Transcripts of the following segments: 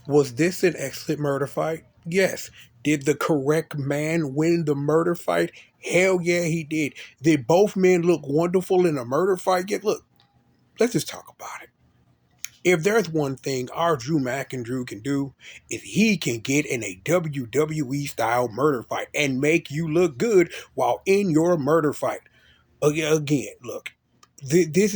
Was this an excellent murder fight? Yes. Did the correct man win the murder fight? Hell yeah, he did. Did both men look wonderful in a murder fight? Yeah, look, let's just talk about it. If there's one thing our Drew McIntyre can do, is he can get in a WWE style murder fight and make you look good while in your murder fight. Again, look, this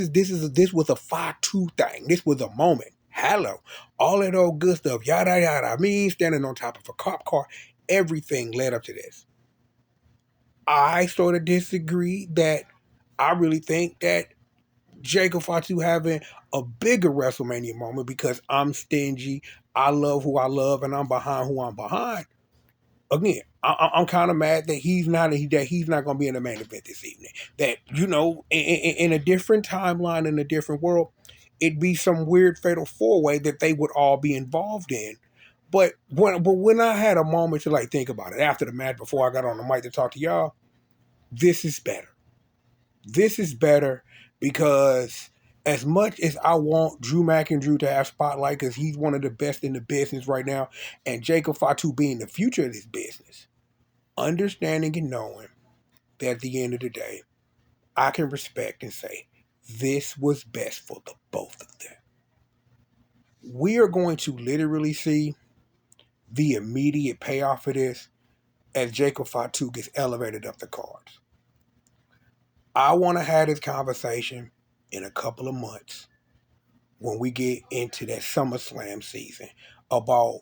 was a Fatu thing. This was a moment. Hello, all that old good stuff, yada yada. I mean, standing on top of a cop car, everything led up to this. I sort of disagree that I really think that Jacob Fatu having a bigger WrestleMania moment because I'm stingy, I love who I love, and I'm behind who I'm behind. Again, I'm kind of mad that he's not going to be in the main event this evening. That in a different timeline, in a different world, it'd be some weird fatal four way that they would all be involved in. But when I had a moment to like think about it after the match, before I got on the mic to talk to y'all, this is better. This is better because as much as I want Drew McIntyre to have spotlight because he's one of the best in the business right now, and Jacob Fatu being the future of this business, understanding and knowing that at the end of the day, I can respect and say this was best for the both of them. We are going to literally see the immediate payoff of this as Jacob Fatu gets elevated up the cards. I want to have this conversation in a couple of months when we get into that SummerSlam season about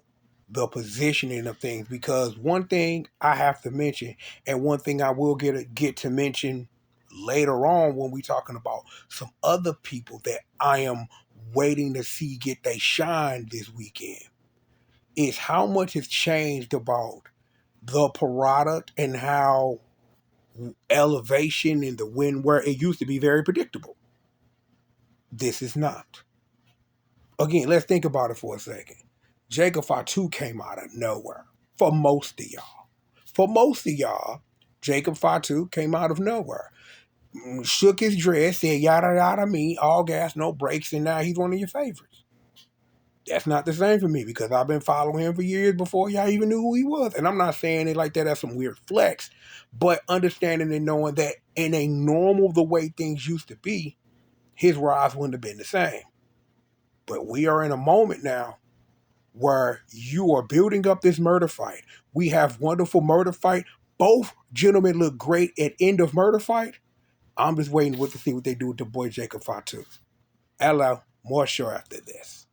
the positioning of things, because one thing I have to mention, and one thing I will get to mention later on when we talking about some other people that I am waiting to see get they shine this weekend, is how much has changed about the product and how elevation in the win, where it used to be very predictable. This is not. Again, let's think about it for a second. Jacob Fatu came out of nowhere for most of y'all. For most of y'all, Jacob Fatu came out of nowhere. Shook his dress, said yada yada me, all gas, no brakes, and now he's one of your favorites. That's not the same for me because I've been following him for years before y'all even knew who he was. And I'm not saying it like that as some weird flex, but understanding and knowing that in a normal, the way things used to be, his rise wouldn't have been the same. But we are in a moment now where you are building up this murder fight. We have wonderful murder fight. Both gentlemen look great at end of murder fight. I'm just waiting to see what they do with the boy Jacob Fatu. Hello, more show after this.